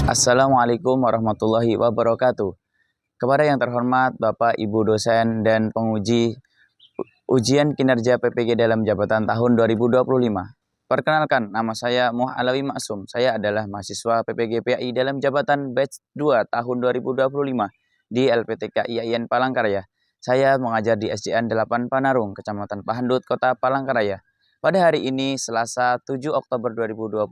Assalamualaikum warahmatullahi wabarakatuh. Kepada yang terhormat Bapak Ibu dosen dan penguji ujian kinerja PPG dalam jabatan tahun 2025. Perkenalkan, nama saya Muh Alawi Maksum. Saya adalah mahasiswa PPG PAI dalam jabatan batch 2 tahun 2025 di LPTK IAIN Palangkaraya. Saya mengajar di SDN 8 Panarung, Kecamatan Pahandut, Kota Palangkaraya. Pada hari ini, Selasa 7 Oktober 2025,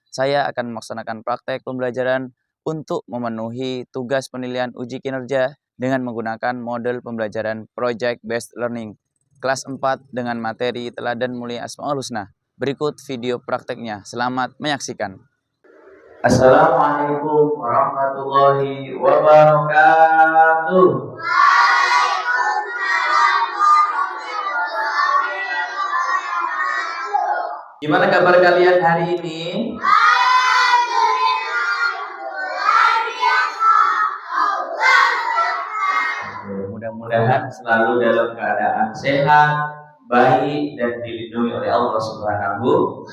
saya akan melaksanakan praktek pembelajaran untuk memenuhi tugas penilaian uji kinerja dengan menggunakan model pembelajaran Project Based Learning kelas 4 dengan materi Teladan Mulia Asmaul Husna. Berikut video prakteknya. Selamat menyaksikan. Assalamualaikum warahmatullahi wabarakatuh. Gimana kabar kalian hari ini? Mudah-mudahan selalu dalam keadaan sehat, baik, dan dilindungi oleh Allah Subhanahu.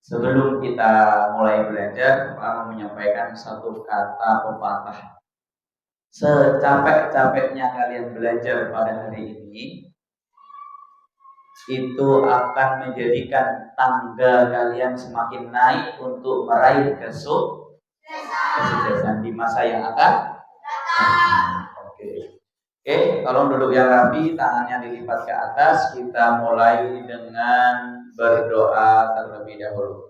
Sebelum kita mulai belajar, Pak menyampaikan satu kata pepatah. Secapek-capeknya kalian belajar pada hari ini, itu akan menjadikan tangga kalian semakin naik untuk meraih kesuksesan di masa yang akan datang. Oke, tolong duduk yang rapi, tangannya dilipat ke atas. Kita mulai dengan berdoa terlebih dahulu.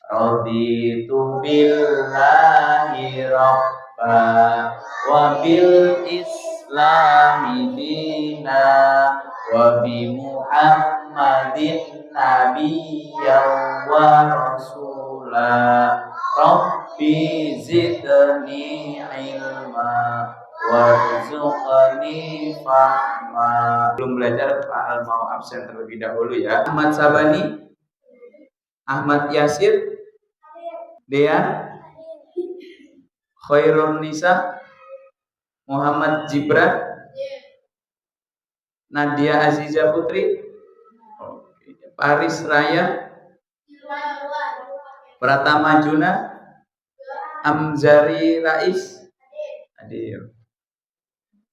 Raditu billahi rabba wa bil islami dina wa bi Muhammadin nabiyyan wa rasula. Rabbi zidni ilma warzuqni fahma. Belum belajar, Pak Al mau absen terlebih dahulu ya. Ahmad Sabani, Ahmad Yasir, Dea, Khairun Nisa, Muhammad Jibran, Nadia Aziza Putri, Paris Raya, Pratama Juna, Amzari Rais, hadir.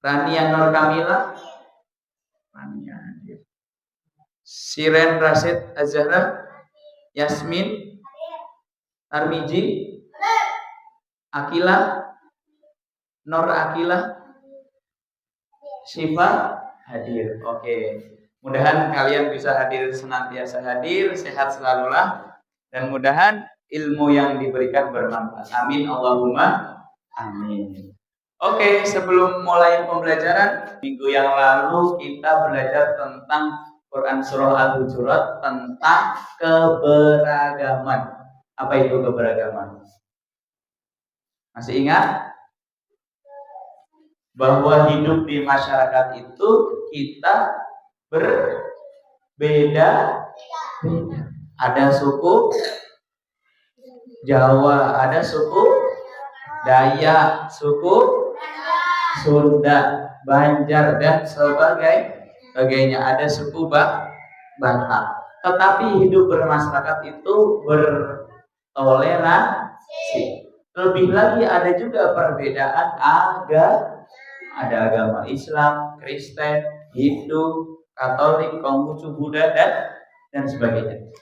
Rania Nur Kamila, Rania hadir. Siren Rasid Azhara, Yasmin, Tarmiji, Akila, Nur Akila, Syifa hadir. Oke, mudahan kalian bisa hadir, senantiasa hadir, sehat selalulah, dan mudahan ilmu yang diberikan bermanfaat. Amin Allahumma amin. Oke, sebelum mulai pembelajaran, minggu yang lalu kita belajar tentang Quran Surah Al-Hujurat tentang keberagaman. Apa itu keberagaman? Masih ingat? Bahwa hidup di masyarakat itu kita berbeda. Ada suku Jawa, ada suku Dayak, suku Sunda, Banjar, dan sebagainya. Ada suku Batak. Tetapi hidup bermasyarakat itu bertoleransi. Lebih lagi ada juga perbedaan agama. Ada agama Islam, Kristen, Hindu, Katolik, Konghucu, Buddha, dan sebagainya.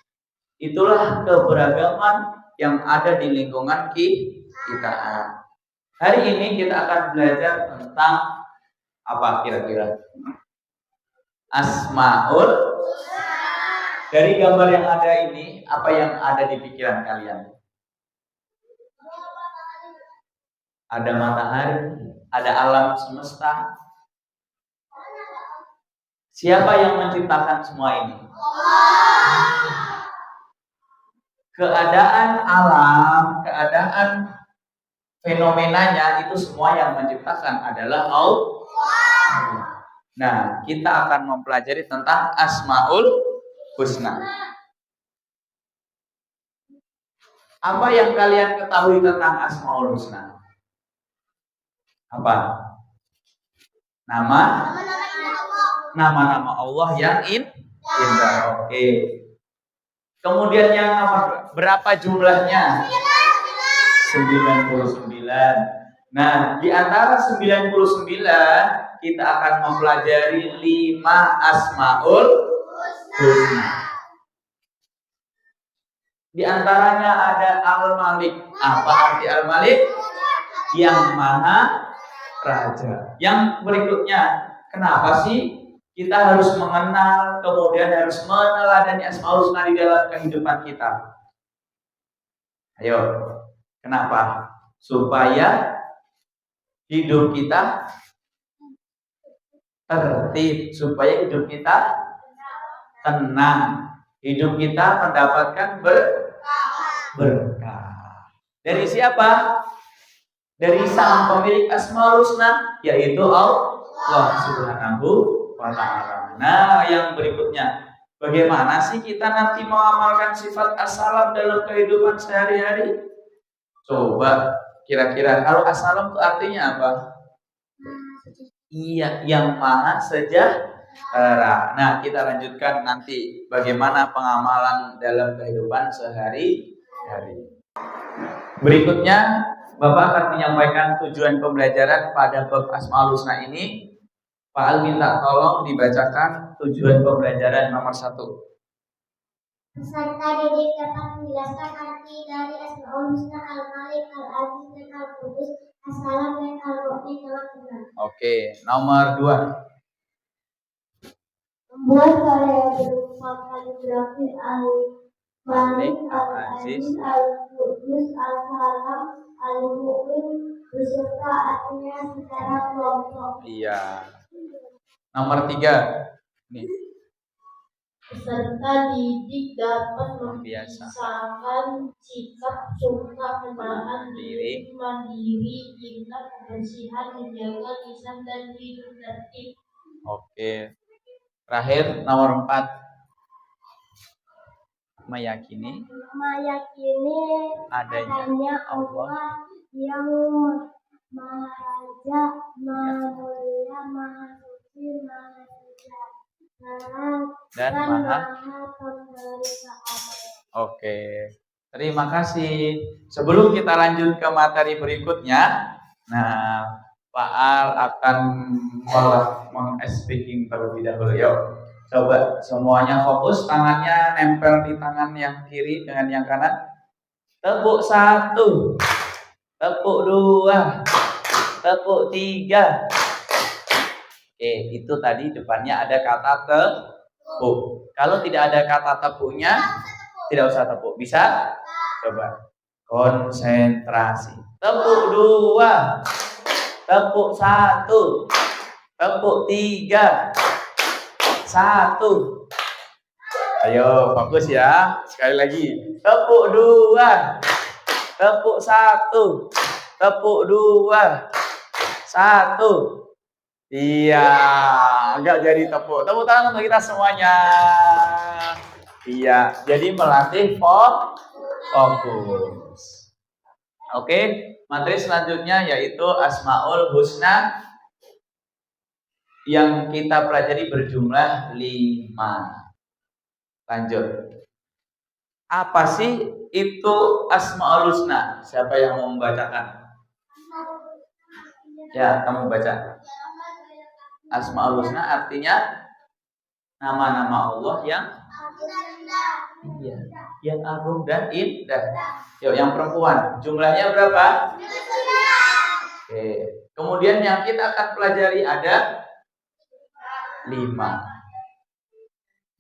Itulah keberagaman yang ada di lingkungan kita. Hari ini kita akan belajar tentang apa kira-kira? Asmaul. Dari gambar yang ada ini, apa yang ada di pikiran kalian? Ada matahari, ada alam semesta. Siapa yang menciptakan semua ini? Keadaan alam, keadaan fenomenanya itu semua yang menciptakan adalah Allah. Nah, kita akan mempelajari tentang Asmaul Husna. Apa yang kalian ketahui tentang Asmaul Husna? Apa? Nama-nama Allah yang indah. Oke. Kemudian yang nomor berapa jumlahnya? 99. Nah, di antara 99 kita akan mempelajari 5 Asmaul Husna. Di antaranya ada Al-Malik. Apa arti Al-Malik? Yang Maha Raja. Yang berikutnya, kenapa sih kita harus mengenal, kemudian harus meneladani Asmaul Husna di dalam kehidupan kita? Ayo, kenapa? Supaya hidup kita tertib, supaya hidup kita tenang, hidup kita mendapatkan berkah. Dari siapa? Dari sang pemilik Asmaul Husna, yaitu Allah Subhanahu wa Ta'ala. Nah, yang berikutnya, bagaimana sih kita nanti mengamalkan sifat as-salam dalam kehidupan sehari-hari? Coba, kira-kira kalau as-salam itu artinya apa? Iya, yang maha sejahtera. Nah, kita lanjutkan nanti bagaimana pengamalan dalam kehidupan sehari-hari. Berikutnya, Bapak akan menyampaikan tujuan pembelajaran pada bab Asmaul Husna ini. Pak Al minta tolong dibacakan tujuan pembelajaran nomor 1. Peserta didik dapat menjelaskan arti dari Asmaul Husna Al-Malik, Al-Aziz, dan Al-Qudus, As-Salam, dan Al-Mu'min dengan benar. Oke, nomor 2. Membuat karya berupa kaligrafi Al-Malik, Al-Aziz, Al-Qudus, Al-Salam, Al-Mu'min beserta artinya secara kelompok. Iya. Nomor 3. Nih. Peserta didik dapat membiasakan sikap suka menahan diri, mandiri, ingat, kebersihan, menjaga lisan dan hidup tertib. Oke. Terakhir nomor 4. Meyakini adanya Allah yang Maha Raja, Maha Mulia, Maha Suci, Maha Sejahtera, dan Maha. Oke, terima kasih. Sebelum kita lanjut ke materi berikutnya, nah Pak Al akan meng-speaking terlebih dahulu. Yuk, coba semuanya fokus, tangannya nempel di tangan yang kiri dengan yang kanan. Tepuk 1, tepuk 2, tepuk 3. Oke, itu tadi depannya ada kata tepuk. Kalau tidak ada kata tepuknya, tidak usah tepuk. Bisa? Coba. Konsentrasi. Tepuk 2, tepuk 1, tepuk 3, 1. Ayo, fokus ya. Sekali lagi. Tepuk 2, tepuk 1, tepuk 2, 1. Iya, enggak jadi tepuk. Tepuk tangan untuk kita semuanya. Iya, jadi melatih fokus. Oke, materi selanjutnya yaitu Asmaul Husna yang kita pelajari berjumlah 5. Lanjut. Apa sih itu Asmaul Husna? Siapa yang mau membacakan? Ya, kamu baca. Asmaul Husna artinya nama-nama Allah yang agung dan indah. Yuk, yang perempuan, jumlahnya berapa? Oke. Kemudian yang kita akan pelajari ada 5.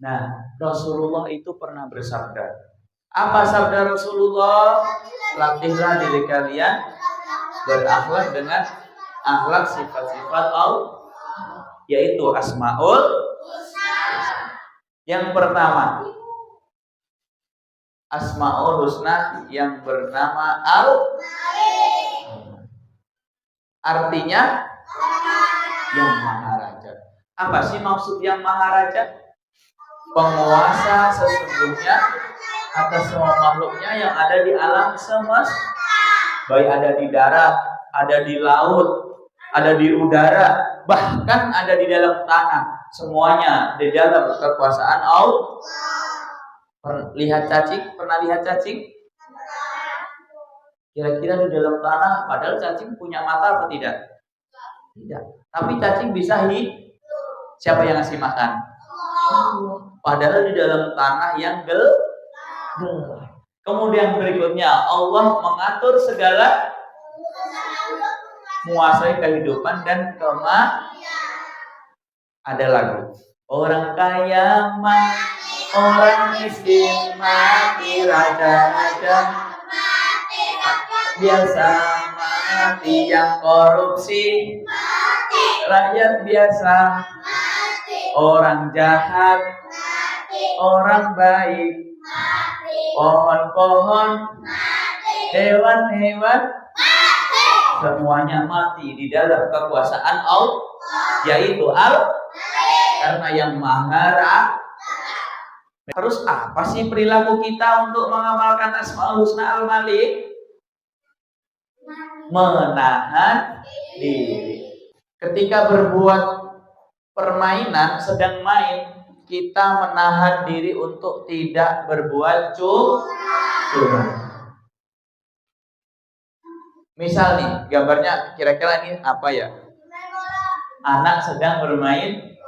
Nah, Rasulullah itu pernah bersabda. Apa sabda Rasulullah? Latihlah diri kalian berakhlak dengan akhlak sifat-sifat Allah, yaitu Asmaul Husna. Yang pertama, Asmaul Husna yang bernama Al-Malik. Artinya yang Maha Raja. Apa sih maksud yang Maha Raja? Penguasa sesungguhnya atas semua makhluknya yang ada di alam semesta. Baik ada di darat, ada di laut, ada di udara, bahkan ada di dalam tanah. Semuanya di dalam kekuasaan Allah. Lihat cacing? Pernah lihat cacing? Kira-kira di dalam tanah, padahal cacing punya mata apa tidak? Tidak. Tapi cacing bisa hidup. Siapa yang ngasih makan? Padahal di dalam tanah yang gelap. Kemudian berikutnya, Allah mengatur segala, menguasai kehidupan dan ada lagu. Orang kaya mati, orang miskin mati, raja-raja biasa mati, yang korupsi mati, rakyat biasa mati, orang jahat mati, orang baik mati, pohon-pohon mati, hewan-hewan mati, semuanya mati di dalam kekuasaan Allah, yaitu karena yang Maha. Terus apa sih perilaku kita untuk mengamalkan Asmaul Husna Al-Malik? Menahan diri. Ketika berbuat permainan, sedang main, kita menahan diri untuk tidak berbuat curang. Misal nih, gambarnya kira-kira ini apa ya? Anak sedang bermain,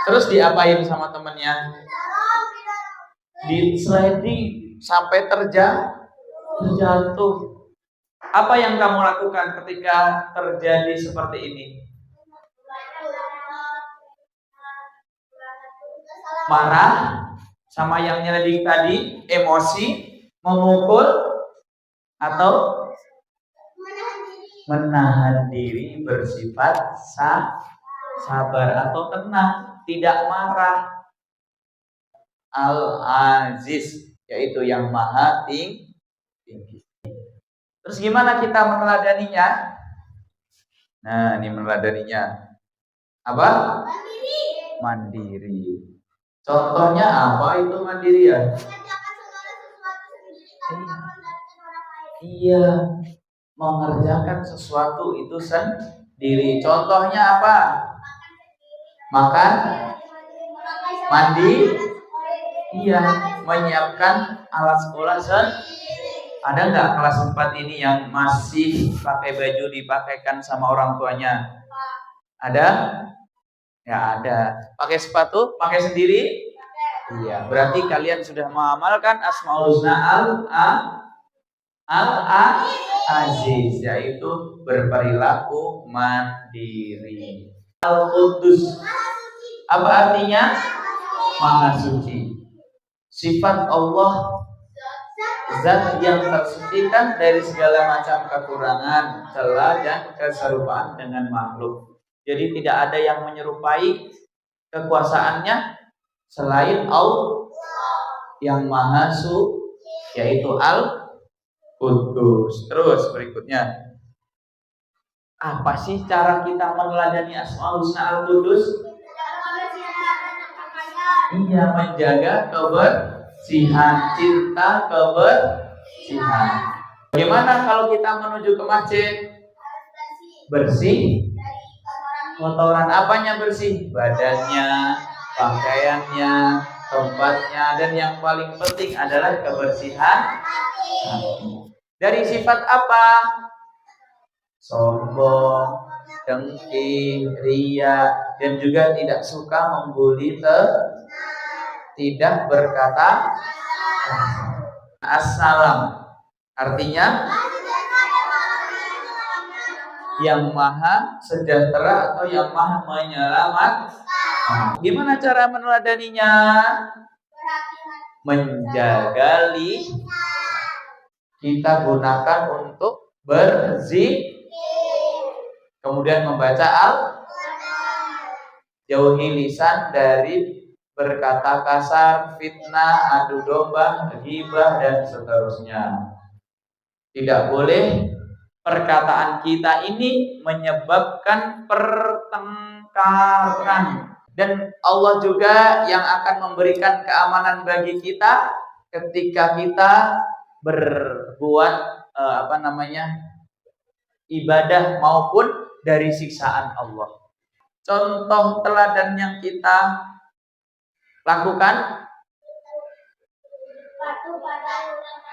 terus diapain sama temennya? Di sliding sampai terjatuh. Apa yang kamu lakukan ketika terjadi seperti ini? Marah sama yang nyelidik tadi, emosi, memukul, atau menahan diri, bersifat sabar atau tenang, tidak marah. Al-Aziz, yaitu yang maha tinggi. Terus gimana kita meneladaninya? Nah, ini meneladaninya. Apa? Mandiri. Contohnya apa itu mandiri ya? Iya, mengerjakan sesuatu itu sendiri. Contohnya apa? Makan, mandi, iya, menyiapkan alat sekolah Ada nggak kelas 4 ini yang masih pakai baju dipakaikan sama orang tuanya? Ada? Ya ada. Pakai sepatu? Pakai sendiri? Iya. Berarti kalian sudah mengamalkan Asmaul Husna Al-Aziz, yaitu berperilaku mandiri. Al-Qudus. Apa artinya? Maha suci. Sifat Allah, zat yang tersucikan dari segala macam kekurangan, celah dan keserupaan dengan makhluk. Jadi tidak ada yang menyerupai kekuasaannya selain Allah yang Maha Suci, yaitu Al-Qudus. Terus berikutnya, apa sih cara kita meneladani Asmaul Husna Al-Qudus? Iya, menjaga kebersihan, cinta kebersihan. Bagaimana kalau kita menuju ke masjid? Bersih. Kotoran apanya bersih? Badannya, pakaiannya, tempatnya, dan yang paling penting adalah kebersihan hati. Dari sifat apa? Sombong, dengki, ria, dan juga tidak suka membuli, tidak berkata assalam. Artinya yang maha sejahtera atau yang maha menyelamatkan. Gimana cara meneladaninya? Menjaga lisan. Kita gunakan untuk berzikir. Kemudian membaca jauhi lisan dari berkata kasar, fitnah, adu domba, ghibah, dan seterusnya. Tidak boleh perkataan kita ini menyebabkan pertengkaran. Dan Allah juga yang akan memberikan keamanan bagi kita ketika kita berbuat ibadah maupun dari siksaan Allah. Contoh teladan yang kita lakukan,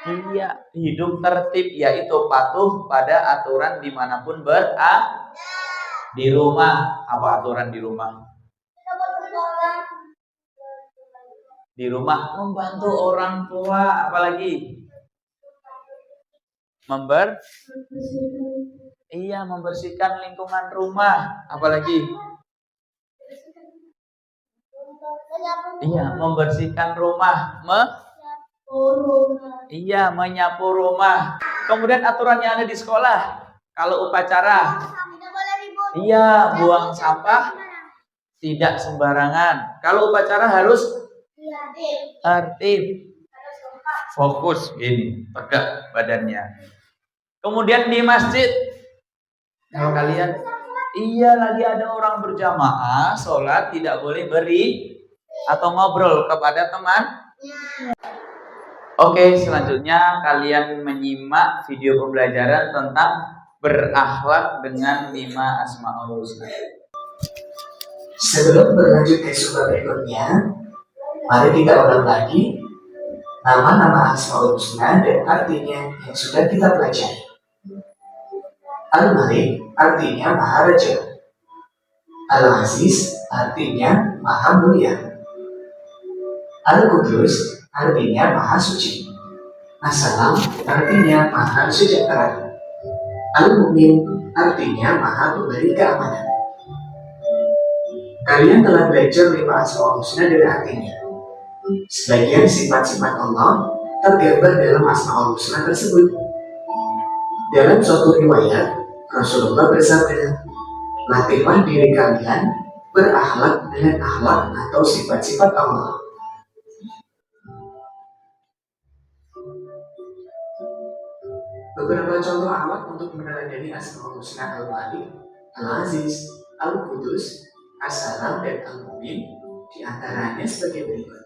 Iya, hidup tertib yaitu patuh pada aturan dimanapun berada. Di rumah, apa aturan di rumah? Di rumah membantu orang tua, apalagi membersihkan lingkungan rumah, apalagi membersihkan rumah, menyapu rumah. Kemudian aturan yang ada di sekolah, kalau upacara, buang sampah tidak sembarangan. Kalau upacara harus tertib, fokus, ini tegak badannya. Kemudian di masjid, kalau kalian lagi ada orang berjamaah sholat, tidak boleh beri atau ngobrol kepada teman. Oke, selanjutnya kalian menyimak video pembelajaran tentang berakhlak dengan 5 Asmaul Husna. Sebelum berlanjut ke sumber berikutnya, mari kita ulang lagi nama-nama Asmaul Husna dan artinya yang sudah kita pelajari. Al-Malik artinya Maha Raja. Al-Aziz artinya Maha Mulia. Al-Qudus artinya Maha Suci. As-Salam artinya Maha Sejahtera. Al-Mu'min artinya Maha Pemberi Keamanan. Kalian telah belajar 5 Asmaul Husna dan artinya. Sebagian sifat-sifat Allah tergambar dalam Asmaul Husna tersebut. Dalam suatu riwayat, Rasulullah bersabda, latihlah diri kalian berakhlak dengan akhlak atau sifat-sifat Allah. Beberapa contoh akhlak untuk meneladani Asmaul Husna Al-Malik, Al-Aziz, Al-Qudus, As-Salam, dan Al-Mu'min diantaranya sebagai berikut.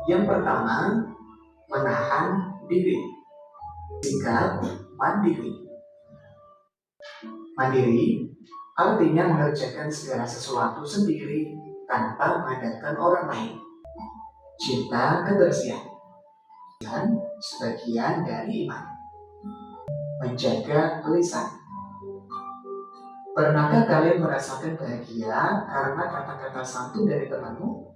Yang pertama, menahan diri. Singkat, mandiri. Mandiri artinya mengerjakan segala sesuatu sendiri tanpa mengandalkan orang lain. Cinta kebersihan dan sebagian dari iman. Menjaga lisan. Pernahkah kalian merasakan bahagia karena kata-kata santun dari temanmu?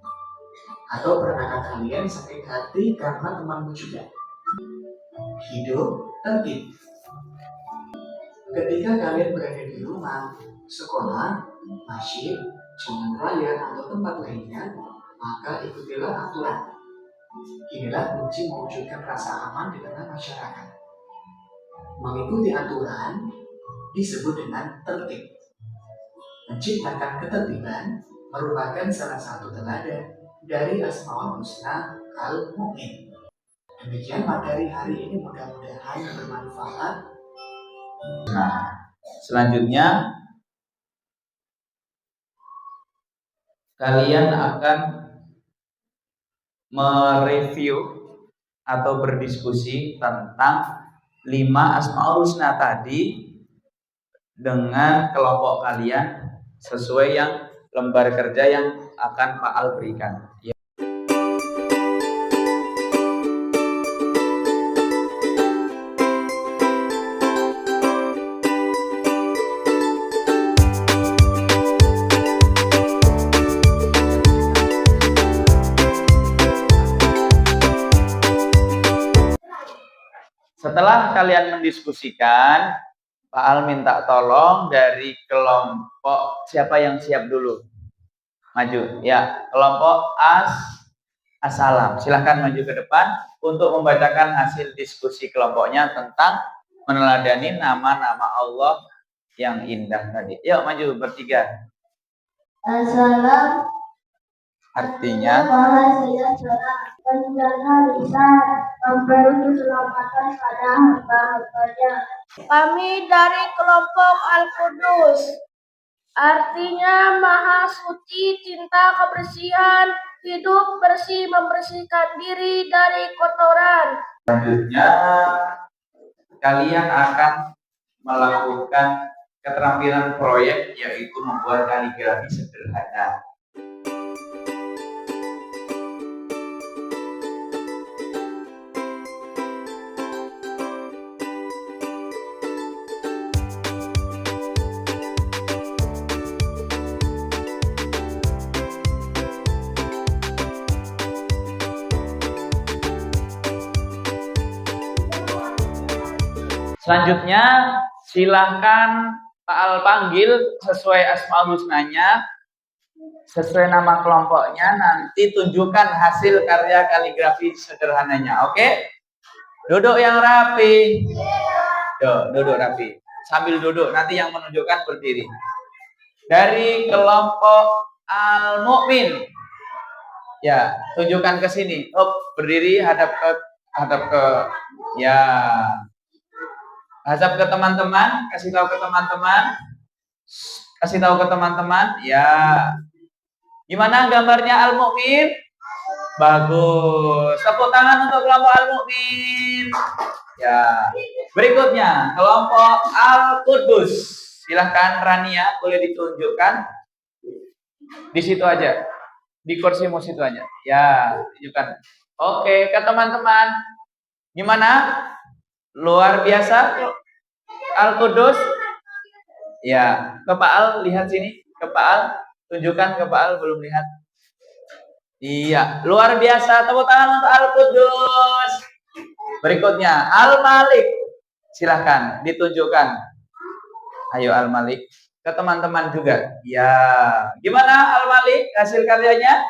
Atau pernahkah kalian sakit hati karena temanmu juga? Hidup tertib. Ketika kalian berada di rumah, sekolah, masjid, jalan raya, atau tempat lainnya, maka ikutilah aturan. Inilah kunci mewujudkan rasa aman di tengah masyarakat. Mengikuti aturan disebut dengan tertib. Menciptakan ketertiban merupakan salah satu teladan dari Asmaul Husna Al-Mu'min. Demikian materi hari ini, mudah-mudahan bermanfaat. Nah, selanjutnya kalian akan mereview atau berdiskusi tentang 5 Asmaul Husna tadi dengan kelompok kalian sesuai yang lembar kerja yang akan Pak Al berikan. Setelah kalian mendiskusikan, Pak Al minta tolong dari kelompok siapa yang siap dulu? Maju. Ya, kelompok As-Salam. Silahkan maju ke depan untuk membacakan hasil diskusi kelompoknya tentang meneladani nama-nama Allah yang indah tadi. Yuk maju bertiga. As-Salam Artinya Maha Sejahtera, penjaga lisan, memberi keselamatan pada hamba-hambanya. Kami dari kelompok Al-Qudus, artinya Maha Suci, cinta kebersihan, hidup bersih, membersihkan diri dari kotoran. selanjutnya kalian akan melakukan keterampilan proyek, yaitu membuat kaligrafi sederhana. Selanjutnya, silahkan Pak Al panggil sesuai asmaul husnanya, sesuai nama kelompoknya, nanti tunjukkan hasil karya kaligrafi sederhananya. Oke? Duduk yang rapi. Duduk rapi. Sambil duduk, nanti yang menunjukkan berdiri. Dari kelompok Al-Mu'min. Ya, tunjukkan ke sini. Berdiri hadap ke ya. Hadap ke teman-teman, kasih tahu ke teman-teman, ya. Gimana gambarnya Al-Mu'min? Bagus. Tepuk tangan untuk kelompok Al-Mu'min. Ya. Berikutnya, kelompok Al-Qudus. Silahkan Rania, boleh ditunjukkan. Di situ aja. Di kursimu situ aja. Ya, tunjukkan. Oke, ke teman-teman. Gimana? Luar biasa Al-Qudus. Ya, ke Pak Al, lihat sini. Ke Pak Al, tunjukkan ke Pak Al, belum lihat. Iya, luar biasa. Tepuk tangan untuk Al-Qudus. Berikutnya Al-Malik. Silahkan ditunjukkan. Ayo Al-Malik. Ke teman-teman juga. Ya, gimana Al-Malik hasil karyanya?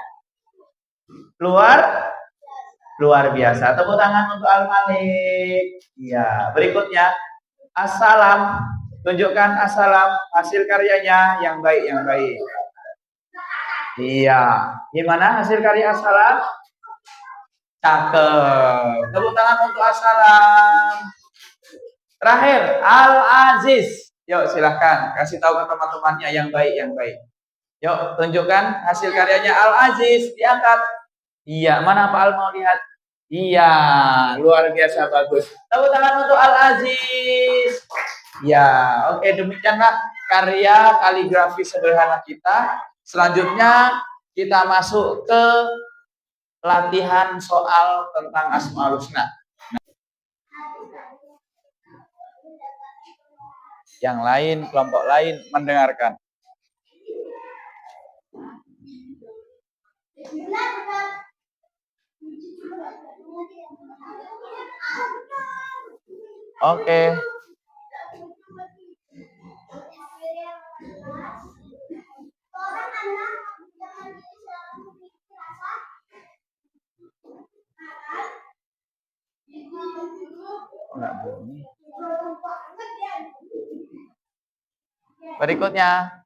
Luar biasa. Tepuk tangan untuk Al-Malik. Ya, berikutnya Assalam. Tunjukkan Assalam hasil karyanya yang baik. Iya. Gimana hasil karya Assalam? Cakep. Tepuk tangan untuk Assalam. Terakhir Al-Aziz. Yuk silahkan kasih tahu ke teman-temannya yang baik. Yuk tunjukkan hasil karyanya Al-Aziz. Diangkat. Iya, mana Pak Al mau lihat? Iya, luar biasa bagus. Tepuk tangan untuk Al-Aziz. Ya, oke, demikianlah karya kaligrafi sederhana kita. Selanjutnya kita masuk ke latihan soal tentang Asmaul Husna. Yang lain, kelompok lain mendengarkan. Oke. Berikutnya.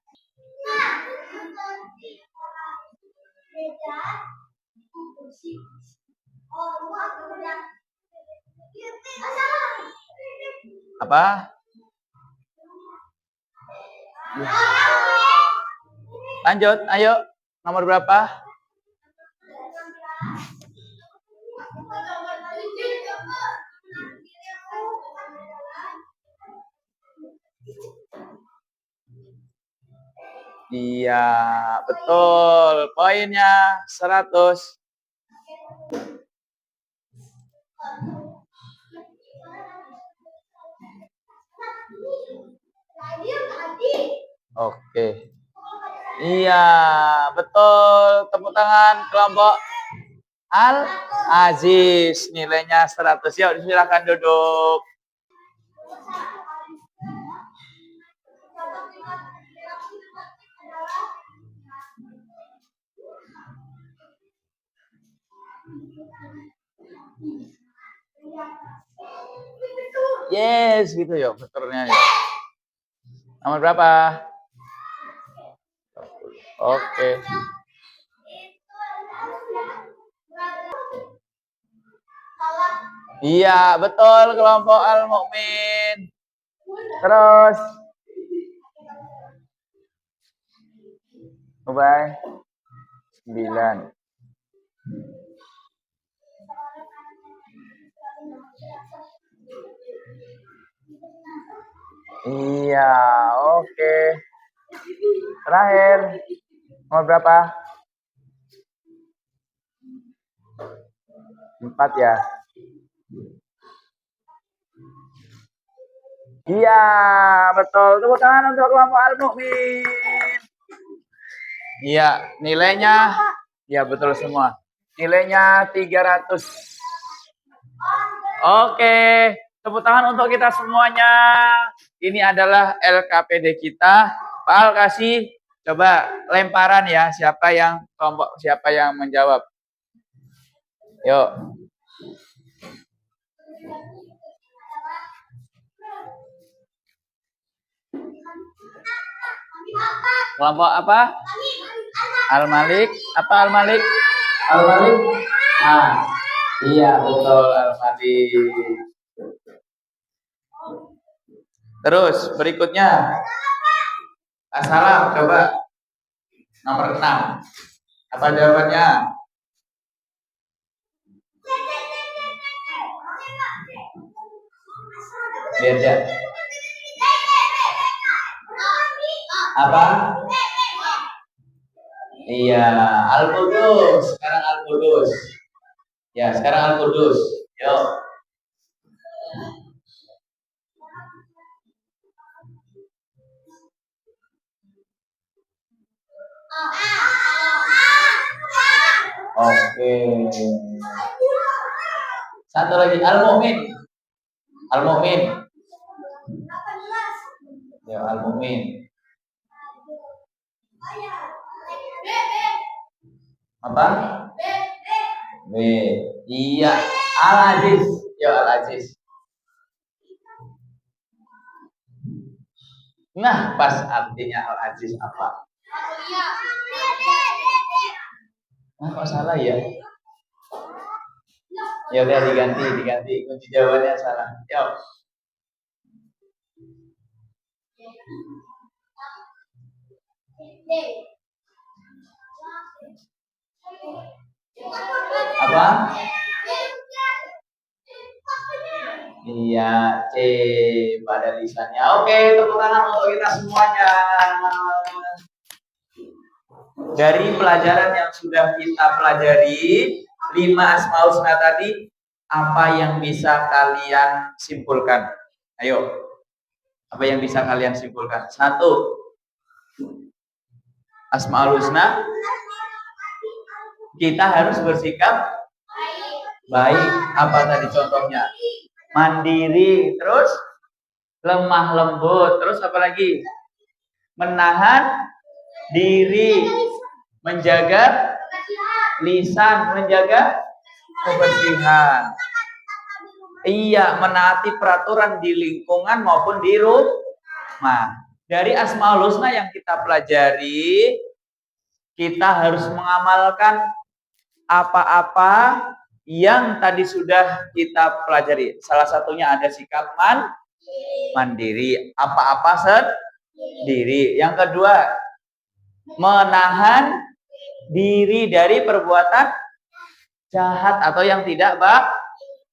Apa? Lanjut, ayo. Nomor berapa? Iya, betul. Poinnya 100. Oke. Iya, betul. Tepuk tangan kelompok Al-Aziz. Nilainya 100. Yuk, silakan duduk. Yes, gitu yuk, betulnya. Nomor berapa? Oke. Iya, betul kelompok Al-Mu'min. Terus. Bye. 9. Iya, oke. Terakhir, nomor berapa? 4 ya. Iya, betul. Tepuk tangan untuk kelompok Al-Mu'min. Iya, nilainya ya betul semua. Nilainya 300. Oke, tepuk tangan untuk kita semuanya. Ini adalah LKPD kita. Pak Al kasih coba lemparan ya, siapa yang menjawab. Yuk. Kelompok apa? Al-Malik. Apa Al-Malik? Al-Malik. Ah, iya betul Al-Malik. Terus berikutnya. Assalam, coba. Nomor 6. Apa jawabannya? Beda. Apa? Iya, Al-Qudus. Sekarang Al-Qudus. Ya, sekarang Al-Qudus. Yuk. Oke. Satu lagi Al-Mu'min. Al-Mu'min. Ya, Al-Mu'min. Apa? B. Iya, Al-Aziz. Ya, Al-Aziz. Nah, pas artinya Al-Aziz apa? Nah, kok salah ya? Ya udah diganti. Kunci jawabannya salah. Yuk. Apa? Iya, C pada lisannya. Oke, tepuk tangan untuk kita semuanya. Dari pelajaran yang sudah kita pelajari, 5 Asmaul Husna tadi, apa yang bisa kalian simpulkan? Ayo. Apa yang bisa kalian simpulkan? 1. Asmaul Husna, kita harus bersikap baik. Apa tadi contohnya? Mandiri, terus lemah lembut, terus apa lagi? Menahan diri, menjaga lisan, menjaga kebersihan. Iya, menaati peraturan di lingkungan maupun di rumah. Dari Asmaul Husna yang kita pelajari, kita harus mengamalkan apa-apa yang tadi sudah kita pelajari. Salah satunya ada sikap mandiri, apa-apa sendiri. Yang kedua, menahan diri dari perbuatan jahat atau yang tidak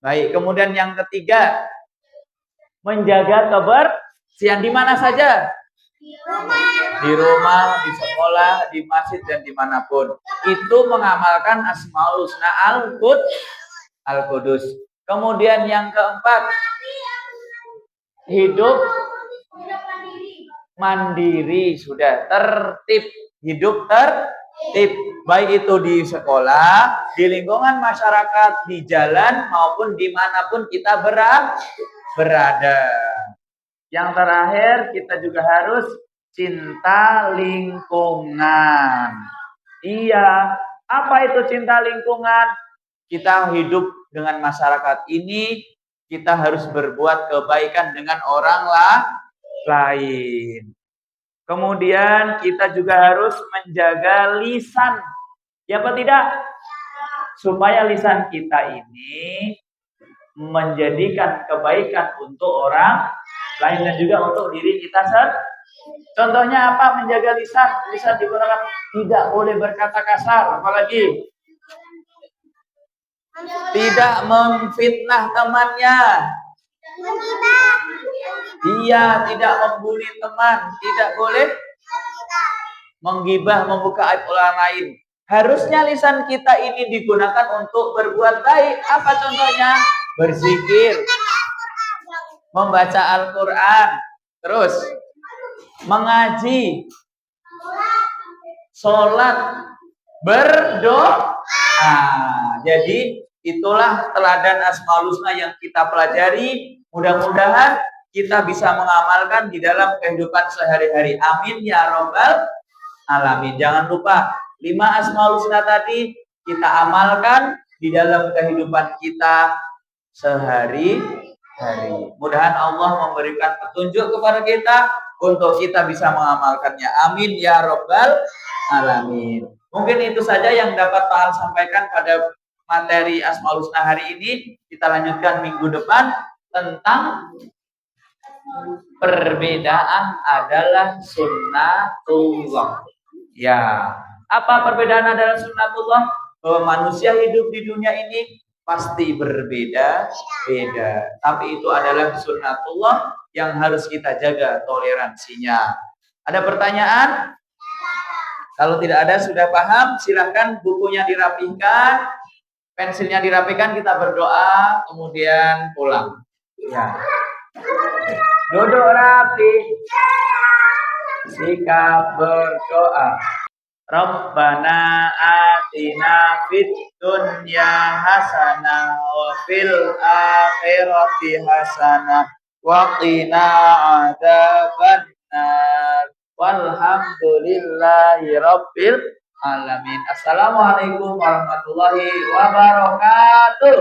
baik. Kemudian yang ketiga, menjaga kebersihan di mana saja? Di rumah, di sekolah, di masjid, dan dimanapun. Itu mengamalkan Asmaul Husna Al-Qudus. Kemudian yang keempat, hidup mandiri, sudah tertib, hidup tertib, baik itu di sekolah, di lingkungan masyarakat, di jalan maupun dimanapun kita berada. Yang terakhir, kita juga harus cinta lingkungan. Iya, apa itu cinta lingkungan? Kita hidup dengan masyarakat ini, kita harus berbuat kebaikan dengan orang lain. Kemudian kita juga harus menjaga lisan. Ya apa tidak? Supaya lisan kita ini menjadikan kebaikan untuk orang lain dan juga untuk diri kita sendiri. Contohnya apa? Menjaga lisan. Lisan digunakan tidak boleh berkata kasar, apalagi tidak memfitnah temannya, Menggibah. Dia tidak membuli teman, tidak boleh menggibah, membuka aib orang lain. Harusnya lisan kita ini digunakan untuk berbuat baik. Apa contohnya? Berzikir, membaca Al-Quran, terus mengaji, sholat, berdoa. Jadi itulah teladan Asmaul Husna yang kita pelajari. Mudah-mudahan kita bisa mengamalkan di dalam kehidupan sehari-hari. Amin ya robbal alamin. Jangan lupa 5 Asmaul Husna tadi kita amalkan di dalam kehidupan kita sehari-hari. Mudah-mudahan Allah memberikan petunjuk kepada kita untuk kita bisa mengamalkannya. Amin ya robbal alamin. Mungkin itu saja yang dapat Pak Al sampaikan pada materi Asmaul Husna hari ini. Kita lanjutkan minggu depan tentang perbedaan adalah sunnatullah. Ya, apa perbedaan adalah sunnatullah? Bahwa manusia hidup di dunia ini pasti berbeda-beda. Tapi itu adalah sunnatullah yang harus kita jaga toleransinya. Ada pertanyaan? Kalau tidak ada, sudah paham, silahkan bukunya dirapihkan, pensilnya dirapikan, kita berdoa, kemudian pulang. Ya. Duduk rapi, sikap berdoa. Rabbana atina fid dunya hasanah wa fil akhirati hasanah wa qina adzabannar. Walhamdulillahi rabbil alamin. Assalamualaikum warahmatullahi wabarakatuh.